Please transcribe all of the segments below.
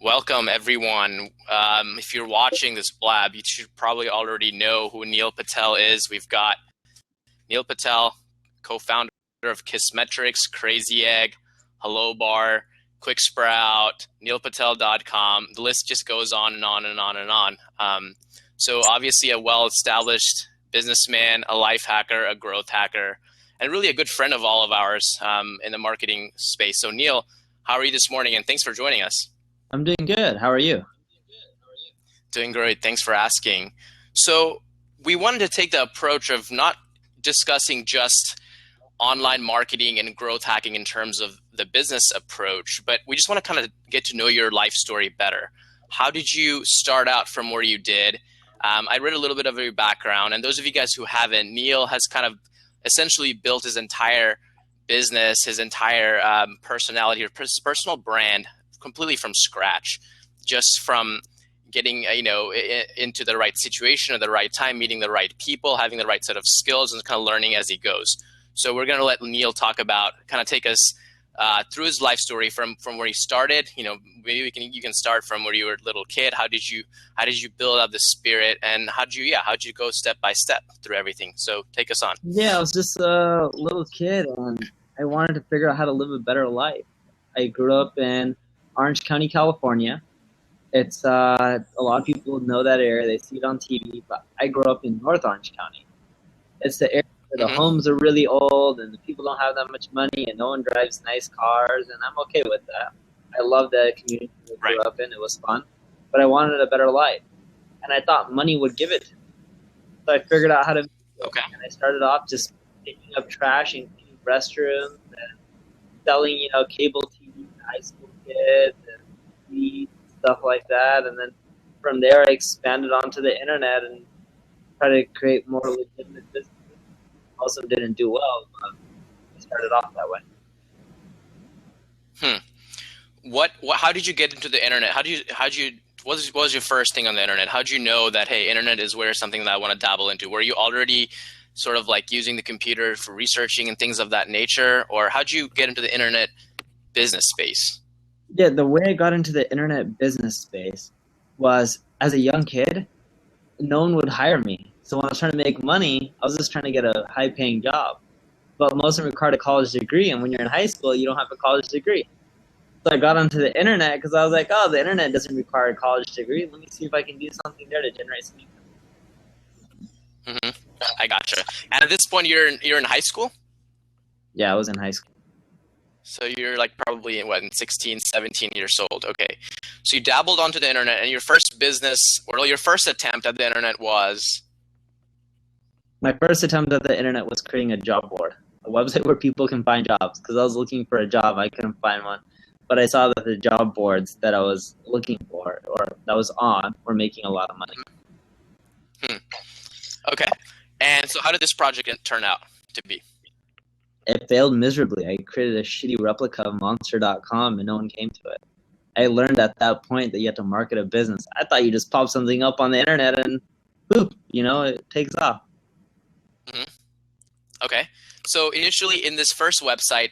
Welcome, everyone. If you're watching this blab, you should probably already know who Neil Patel is. We've got Neil Patel, co-founder of Kissmetrics, Crazy Egg, Hello Bar, Quick Sprout, neilpatel.com. The list just goes on and on and on and on. So obviously a well-established businessman, a life hacker, a growth hacker, and really a good friend of all of ours in the marketing space. So Neil, how are you this morning? And thanks for joining us. I'm doing good. How are you? Doing great. Thanks for asking. So we wanted to take the approach of not discussing just online marketing and growth hacking in terms of the business approach, but we just want to kind of get to know your life story better. How did you start out from where you did? I read a little bit of your background, and those of you guys who haven't, Neil has kind of essentially built his entire business, his entire personality, or personal brand completely from scratch, just from getting into the right situation at the right time, meeting the right people, having the right set of skills, and kind of learning as he goes. So we're going to let Neil talk about, kind of take us through his life story from where he started. Maybe you can start from where you were a little kid. How did you build up the spirit, and how did you go step by step through everything? So take us on. Yeah, I was just a little kid, and I wanted to figure out how to live a better life. I grew up in Orange County, California. It's a lot of people know that area. They see it on TV, but I grew up in North Orange County. It's the area where the homes are really old and the people don't have that much money and no one drives nice cars, and I'm okay with that. I love the community I grew up in. It was fun, but I wanted a better life, and I thought money would give it to me. So I figured out how to make it. Okay. And I started off just picking up trash and cleaning restrooms and selling, cable TV to high school kids and weed, stuff like that. And then from there, I expanded onto the internet and tried to create more legitimate businesses. Also didn't do well, but I started off that way. How did you get into the internet? What was your first thing on the internet? How did you know that, hey, internet is where something that I want to dabble into? Were you already sort of like using the computer for researching and things of that nature? Or how'd you get into the internet business space? Yeah, the way I got into the internet business space was, as a young kid, no one would hire me. So when I was trying to make money, I was just trying to get a high-paying job. But most of them required a college degree, and when you're in high school, you don't have a college degree. So I got onto the internet because I was like, oh, the internet doesn't require a college degree. Let me see if I can do something there to generate some income. I gotcha. And at this point, you're in high school? Yeah, I was in high school. So you're like probably 16, 17 years old. Okay. So you dabbled onto the internet, and your first business, or your first attempt at the internet was? My first attempt at the internet was creating a job board, a website where people can find jobs. Because I was looking for a job, I couldn't find one. But I saw that the job boards that I was looking for, or that was on, were making a lot of money. Okay. And so how did this project turn out to be? It failed miserably. I created a shitty replica of Monster.com and no one came to it. I learned at that point that you have to market a business. I thought you just pop something up on the internet and boop, it takes off. Okay. So initially in this first website,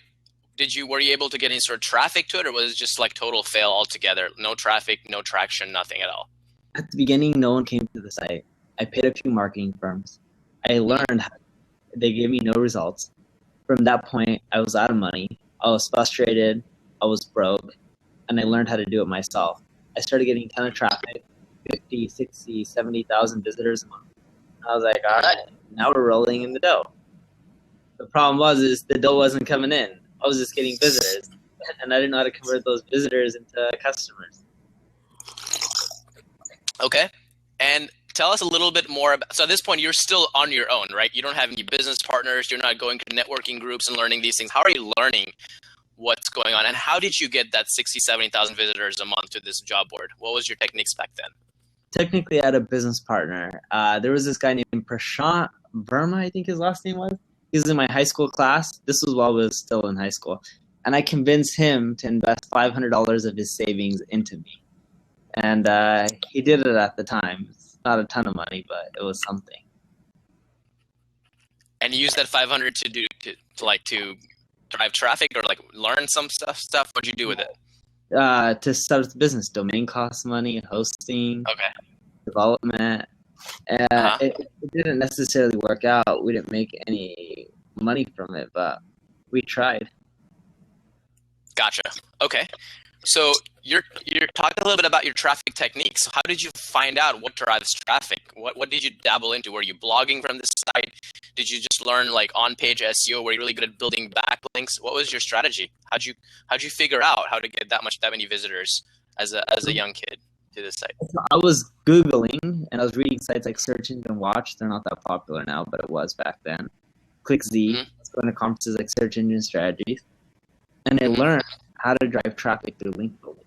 were you able to get any sort of traffic to it, or was it just like total fail altogether? No traffic, no traction, nothing at all? At the beginning, no one came to the site. I paid a few marketing firms. I learned they gave me no results. From that point, I was out of money. I was frustrated. I was broke. And I learned how to do it myself. I started getting a ton of traffic, 50, 60, 70,000 visitors a month. I was like, all right, now we're rolling in the dough. The problem is the dough wasn't coming in. I was just getting visitors. And I didn't know how to convert those visitors into customers. Okay. And tell us a little bit more about, so at this point, you're still on your own, right? You don't have any business partners. You're not going to networking groups and learning these things. How are you learning what's going on? And how did you get that 60, 70,000 visitors a month to this job board? What was your techniques back then? Technically, I had a business partner. There was this guy named Prashant Verma, I think his last name was. He was in my high school class. This was while I was still in high school. And I convinced him to invest $500 of his savings into me. And he did it at the time. It's not a ton of money, but it was something. And you used that 500 to drive traffic or like learn some stuff? What'd you do with it? To start the business, domain costs money, hosting, Okay. development. Uh-huh. It didn't necessarily work out. We didn't make any money from it, but we tried. Gotcha. Okay. So you're talking a little bit about your traffic techniques. How did you find out what drives traffic? What did you dabble into? Were you blogging from this site? Did you just learn like on-page SEO? Were you really good at building backlinks? What was your strategy? How'd you figure out how to get that many visitors as a young kid to this site? I was Googling and I was reading sites like Search Engine Watch. They're not that popular now, but it was back then. ClickZ. I Mm-hmm. was going to conferences like Search Engine Strategies. And I Mm-hmm. learned how to drive traffic through link building.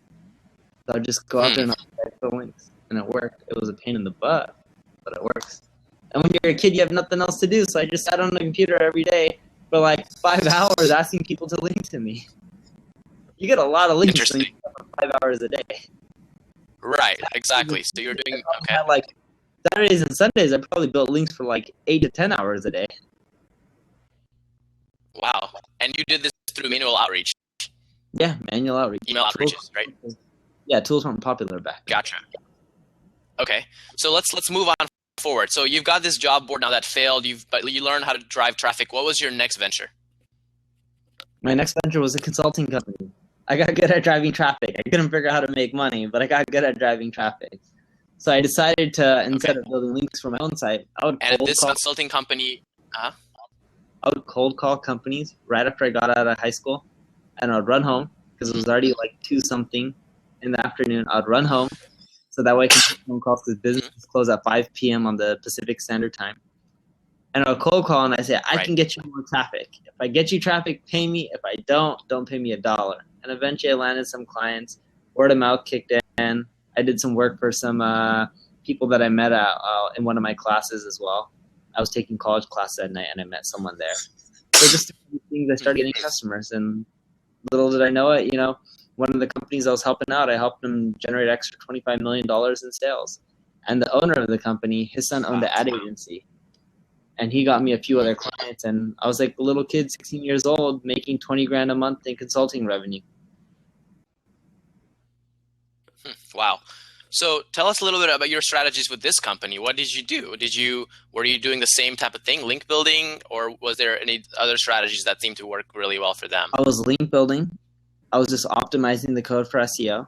So I'd just go out there Hmm. and I'd type the links. And it worked. It was a pain in the butt, but it works. And when you're a kid, you have nothing else to do. So I just sat on the computer every day for like 5 hours asking people to link to me. You get a lot of links when you Interesting. have 5 hours a day. Right. Exactly. So you're I doing probably okay. had like Saturdays and Sundays, I probably built links for like 8 to 10 hours a day. Wow. And you did this through manual outreach, Yeah, manual outreach. email Tools, outreaches, right? yeah, tools weren't popular back then. Gotcha. Okay, so let's move on forward. So you've got this job board now that failed. But you learned how to drive traffic. What was your next venture? My next venture was a consulting company. I got good at driving traffic. I couldn't figure out how to make money, but I got good at driving traffic. So I decided to, Okay, instead of building links for my own site, and this consulting company. I would cold call companies right after I got out of high school, and I'd run home because it Mhm. was already like 2 something in the afternoon. I'd run home so that way I can take phone calls because Mhm. businesses close at 5 p.m. on the Pacific Standard Time. And I'll cold call and I say, I Right. can get you more traffic. If I get you traffic, pay me. If I don't pay me $1. And eventually I landed some clients. Word of mouth kicked in. I did some work for some people that I met in one of my classes as well. I was taking college classes that night and I met someone there. So just things, I started getting customers. And little did I know it, one of the companies I was helping out, I helped them generate extra $25 million in sales. And the owner of the company, his son owned Wow. an ad agency and he got me a few other clients, and I was like a little kid, 16 years old, making 20 grand a month in consulting revenue. Wow. So tell us a little bit about your strategies with this company. What did you do? Were you doing the same type of thing, link building, or was there any other strategies that seemed to work really well for them? I was link building. I was just optimizing the code for SEO,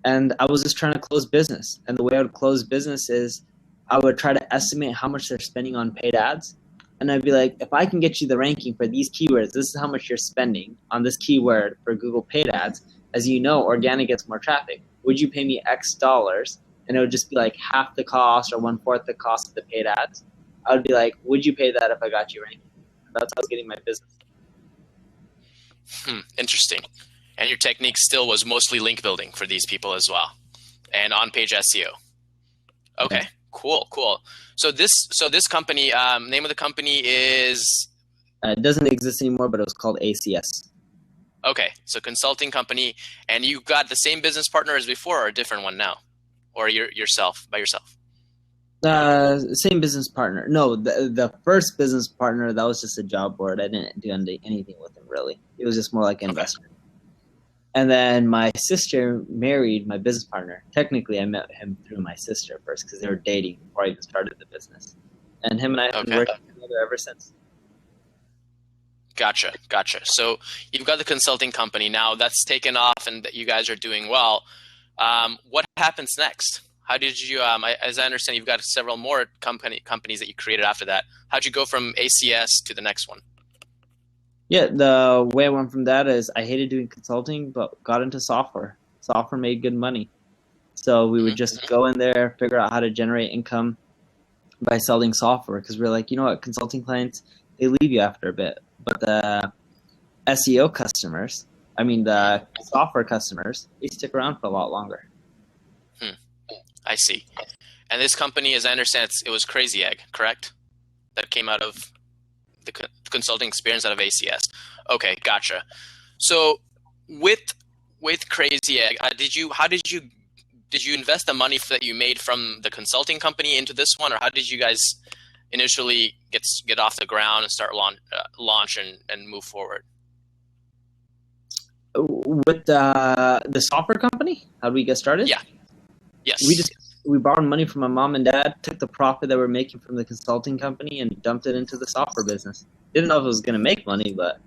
and I was just trying to close business. And the way I would close business is I would try to estimate how much they're spending on paid ads. And I'd be like, if I can get you the ranking for these keywords, this is how much you're spending on this keyword for Google paid ads. As you know, organic gets more traffic. Would you pay me X dollars? And it would just be like half the cost or 1/4 the cost of the paid ads. I would be like, would you pay that if I got you ranking? And that's how I was getting my business. Interesting. And your technique still was mostly link building for these people as well, and on-page SEO. Okay, Yeah. cool. So this company, name of the company is It doesn't exist anymore, but it was called ACS. okay. So consulting company, and you got the same business partner as before, or a different one now, or yourself by yourself. Same business partner. No, the first business partner, that was just a job board. I didn't do anything with him really. It was just more like an Okay. investor. And then my sister married my business partner. Technically, I met him through my sister first because they were dating before I even started the business. And him and I have been Okay. working together ever since. Gotcha. So you've got the consulting company now that's taken off, and that you guys are doing well. What happens next? How did you? As I understand, you've got several more companies that you created after that. How'd you go from ACS to the next one? Yeah, the way I went from that is I hated doing consulting, but got into software. Software made good money. So we would just go in there, figure out how to generate income by selling software because we're like, you know what, consulting clients, they leave you after a bit. But the SEO customers, the software customers, they stick around for a lot longer. I see. And this company, as I understand, it was Crazy Egg, correct? That came out of the consulting experience out of ACS. Okay, gotcha. So with Crazy Egg, how did you invest the money that you made from the consulting company into this one, or how did you guys initially get off the ground and start launch and move forward? With the software company, how did we get started? Yeah. Yes. We borrowed money from my mom and dad, took the profit that we're making from the consulting company, and dumped it into the software business. Didn't know if it was going to make money, but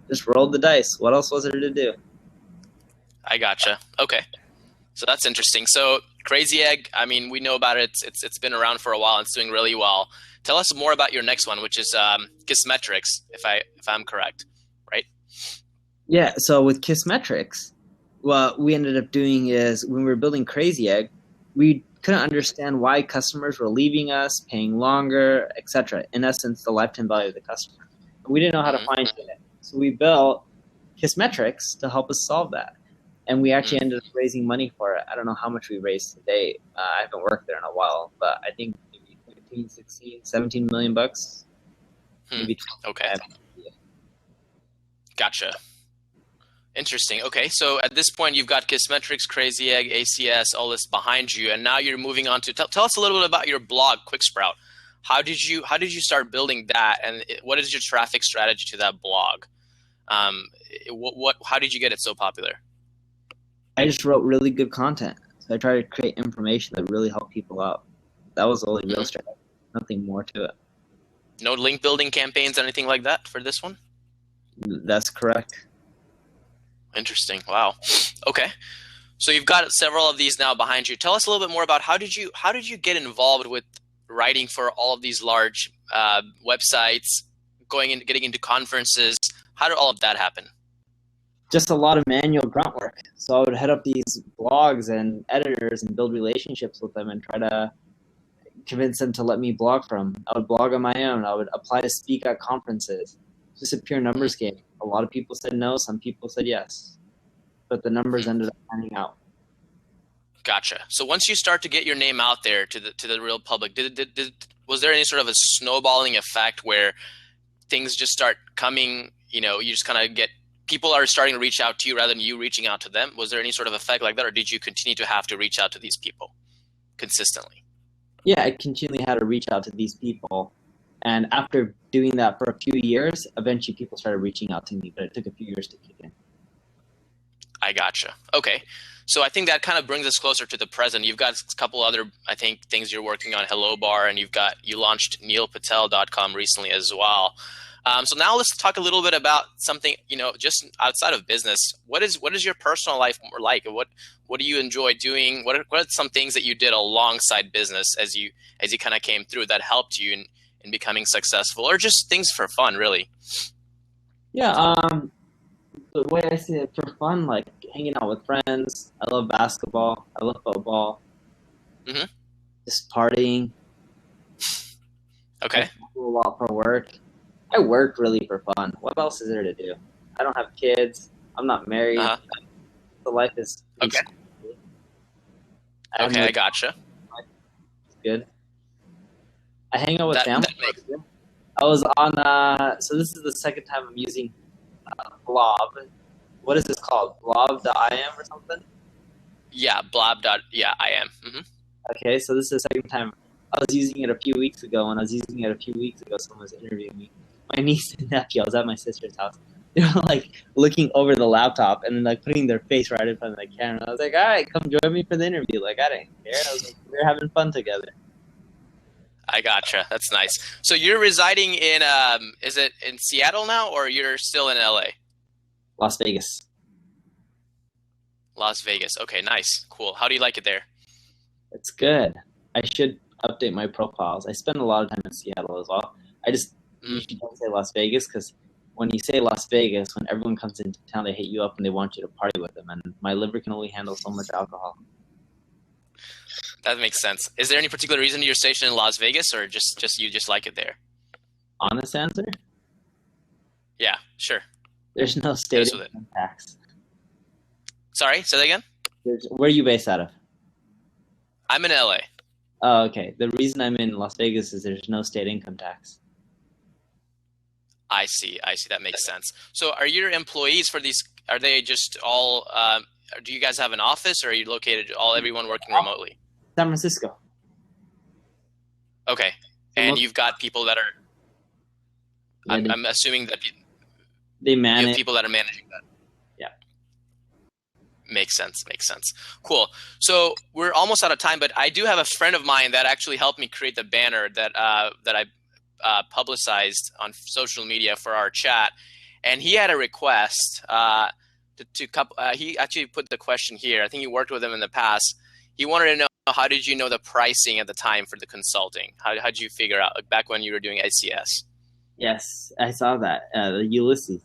just rolled the dice. What else was there to do? I gotcha. Okay. So that's interesting. So Crazy Egg, I mean, we know about it. It's been around for a while. It's doing really well. Tell us more about your next one, which is Kissmetrics, if I'm correct, right? Yeah. So with Kissmetrics, what we ended up doing is when we were building Crazy Egg, we couldn't understand why customers were leaving us, paying longer, etc. In essence, the lifetime value of the customer. We didn't know how to fine tune it, so we built Kissmetrics to help us solve that. And we actually ended up raising money for it. I don't know how much we raised to date. I haven't worked there in a while, but I think maybe 15, 16, 17 million bucks. Maybe 25. Okay. Gotcha. Interesting. Okay, so at this point, you've got Kissmetrics, Crazy Egg, ACS, all this behind you, and now you're moving on to tell us a little bit about your blog, QuickSprout. How did you start building that, and what is your traffic strategy to that blog? How did you get it so popular? I just wrote really good content, so I tried to create information that really helped people out. That was the only real strategy. Nothing more to it. No link building campaigns, anything like that for this one? That's correct. Interesting. Wow. Okay. So you've got several of these now behind you. Tell us a little bit more about how did you get involved with writing for all of these large websites, getting into conferences? How did all of that happen? Just a lot of manual grunt work. So I would head up these blogs and editors and build relationships with them and try to convince them to let me blog for them. I would blog on my own. I would apply to speak at conferences. Just a pure numbers game. A lot of people said no. Some people said yes. But the numbers ended up panning out. Gotcha. So once you start to get your name out there to the real public, was there any sort of a snowballing effect where things just start coming, you just kind of get people are starting to reach out to you rather than you reaching out to them? Was there any sort of effect like that, or did you continue to have to reach out to these people consistently? Yeah, I continually had to reach out to these people. And after doing that for a few years, eventually people started reaching out to me, but it took a few years to kick in. I gotcha. Okay. So I think that kind of brings us closer to the present. You've got a couple other, I think, things you're working on, Hello Bar, and you launched neilpatel.com recently as well. So now let's talk a little bit about something, just outside of business. What is your personal life more like? What do you enjoy doing? What are some things that you did alongside business as you kind of came through that helped you in becoming successful, or just things for fun, really? Yeah, the way I see it, for fun, like hanging out with friends. I love basketball. I love football. Mm-hmm. Just partying. Okay. I do a lot for work. I work really for fun. What else is there to do? I don't have kids. I'm not married. Uh-huh. The life is okay. I gotcha. It's good. I hang out with family. I was on. So this is the second time I'm using Blob. What is this called? Blob.im or something? Yeah, blob.im. Mm-hmm. Okay, so this is the second time. I was using it a few weeks ago. When I was using it a few weeks ago, someone was interviewing me. My niece and nephew, I was at my sister's house. They were like looking over the laptop and then like putting their face right in front of the camera. I was like, all right, come join me for the interview. Like, I didn't care. I was like, we're having fun together. I gotcha. That's nice. So you're residing in, is it in Seattle now, or you're still in LA? Las Vegas. Las Vegas. Okay, nice. Cool. How do you like it there? It's good. I should update my profiles. I spend a lot of time in Seattle as well. I just usually don't say Las Vegas because when you say Las Vegas, when everyone comes into town, they hit you up and they want you to party with them. And my liver can only handle so much alcohol. That makes sense. Is there any particular reason you're stationed in Las Vegas, or just you just like it there? Honest answer? Yeah, sure. There's no state income tax. Sorry, say that again? Where are you based out of? I'm in LA. Oh, okay. The reason I'm in Las Vegas is there's no state income tax. I see. That makes sense. So are your employees for these, are they just all, do you guys have an office, or are you located, everyone working remotely? San Francisco. Okay. And you've got people that are, I'm assuming that they manage. you have people that are managing that. Yeah. Makes sense. Makes sense. Cool. So we're almost out of time, but I do have a friend of mine that actually helped me create the banner that I publicized on social media for our chat, and he had a request he actually put the question here. I think you worked with him in the past. He wanted to know, how did you know the pricing at the time for the consulting? How did you figure out, like, back when you were doing ICS? Yes, I saw that, the Ulysses.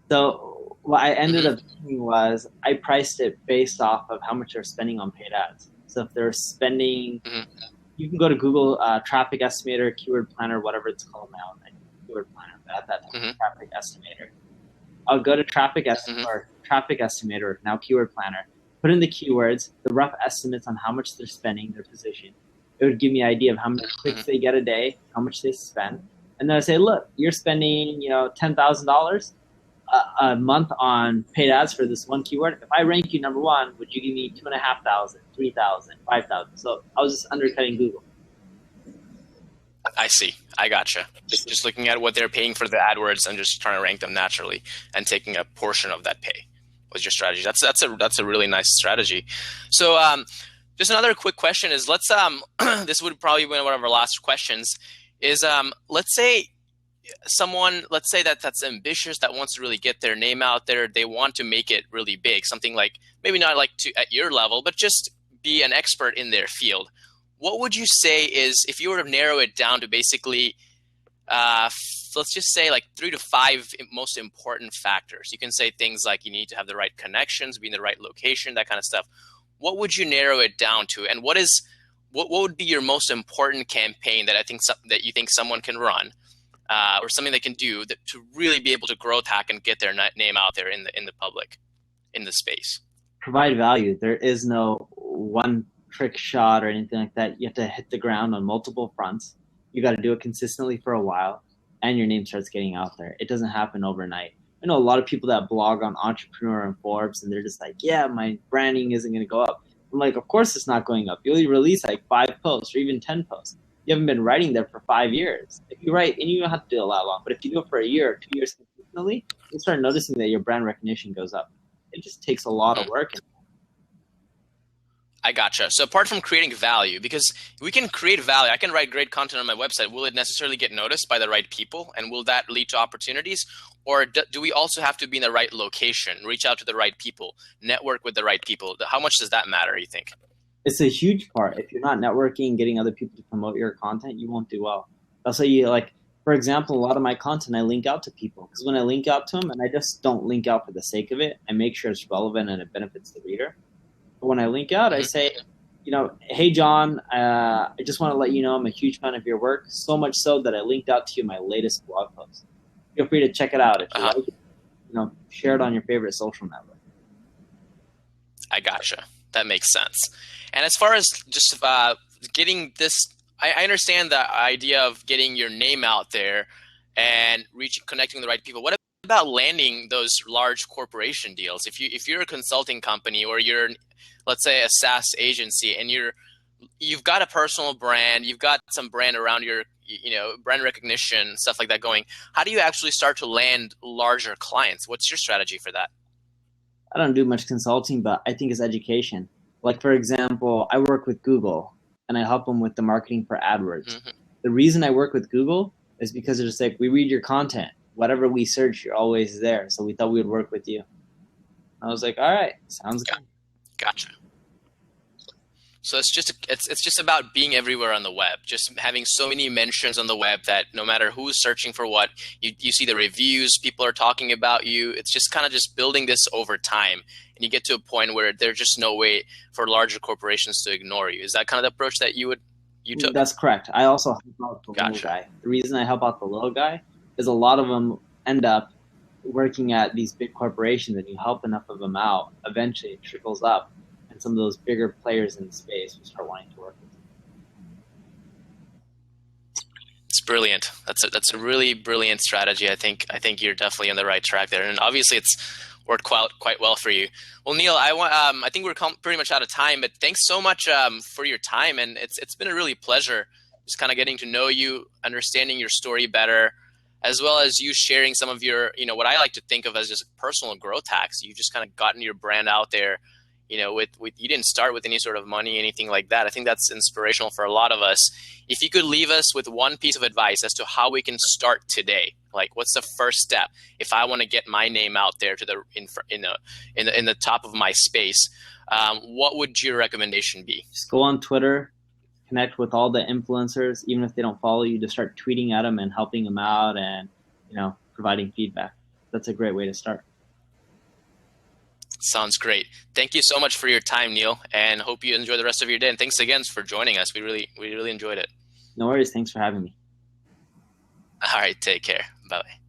So what I ended up doing was I priced it based off of how much they're spending on paid ads. So if they're spending, you can go to Google Traffic Estimator, Keyword Planner, whatever it's called now. Keyword Planner, but at that time, Traffic Estimator. I'll go to Traffic Estimator, now Keyword Planner, put in the keywords, the rough estimates on how much they're spending, their position. It would give me an idea of how many clicks they get a day, how much they spend. And then I say, look, you're spending, $10,000 a month on paid ads for this one keyword. If I rank you number one, would you give me 2,500, 3,000, 5,000? So I was just undercutting Google. I see. I gotcha. Just looking at what they're paying for the AdWords and just trying to rank them naturally and taking a portion of that pay was your strategy. That's a really nice strategy. So just another quick question is, let's this would probably be one of our last questions is let's say that's ambitious, that wants to really get their name out there. They want to make it really big, something like maybe not like at your level, but just be an expert in their field. What would you say is, if you were to narrow it down to basically, let's just say like 3 to 5 most important factors? You can say things like you need to have the right connections, be in the right location, that kind of stuff. What would you narrow it down to? And what would be your most important campaign that you think someone can run, or something they can do to really be able to growth hack and get their name out there in the public, in the space? Provide value. There is no one trick shot or anything like that. You have to hit the ground on multiple fronts. You got to do it consistently for a while, and your name starts getting out there. It doesn't happen overnight. I know a lot of people that blog on Entrepreneur and Forbes, and they're just like, yeah, my branding isn't going to go up. I'm like, of course it's not going up. You only release like 5 posts or even 10 posts. You haven't been writing there for 5 years. If you write, and you don't have to do it a lot long, but if you do it for a year or 2 years consistently, you start noticing that your brand recognition goes up. It just takes a lot of work. I gotcha. So apart from creating value, because we can create value, I can write great content on my website. Will it necessarily get noticed by the right people? And will that lead to opportunities? Or do we also have to be in the right location, reach out to the right people, network with the right people? How much does that matter, you think? It's a huge part. If you're not networking, getting other people to promote your content, you won't do well. That's why for example, a lot of my content, I link out to people. Because when I link out to them, and I just don't link out for the sake of it, I make sure it's relevant and it benefits the reader. But when I link out, I say, hey, John, I just want to let you know I'm a huge fan of your work, so much so that I linked out to you my latest blog post. Feel free to check it out. If you like it, share it on your favorite social network. I gotcha. That makes sense. And as far as just getting this, I understand the idea of getting your name out there and connecting the right people. What about landing those large corporation deals? If you're a consulting company, or you're, let's say, a SaaS agency, and you've got a personal brand, you've got some brand around your, brand recognition, stuff like that going, how do you actually start to land larger clients? What's your strategy for that? I don't do much consulting, but I think it's education. Like, for example, I work with Google, and I help them with the marketing for AdWords. The reason I work with Google is because they're just like, we read your content. Whatever we search, you're always there. So we thought we would work with you. I was like, all right, sounds good. Gotcha. So it's just about being everywhere on the web, just having so many mentions on the web that no matter who's searching for what, you see the reviews, people are talking about you. It's just kind of just building this over time. And you get to a point where there's just no way for larger corporations to ignore you. Is that kind of the approach that you took? That's correct. I also help out the little guy. The reason I help out the little guy is a lot of them end up working at these big corporations, and you help enough of them out, eventually it trickles up, and some of those bigger players in the space will start wanting to work with you. It's brilliant. That's a really brilliant strategy. I think you're definitely on the right track there, and obviously it's worked quite well for you. Well, Neil, I think we're pretty much out of time, but thanks so much for your time, and it's been a really pleasure just kind of getting to know you, understanding your story better, as well as you sharing some of your, what I like to think of as just personal growth hacks. You've just kind of gotten your brand out there with you didn't start with any sort of money, anything like that. I think that's inspirational for a lot of us. If you could leave us with one piece of advice as to how we can start today, like what's the first step if I want to get my name out there to in the top of my space, what would your recommendation be? Just go on Twitter, connect with all the influencers, even if they don't follow you. Just start tweeting at them and helping them out, and providing feedback. That's a great way to start. Sounds great. Thank you so much for your time, Neil, and hope you enjoy the rest of your day. And thanks again for joining us. We really enjoyed it. No worries. Thanks for having me. All right. Take care. Bye.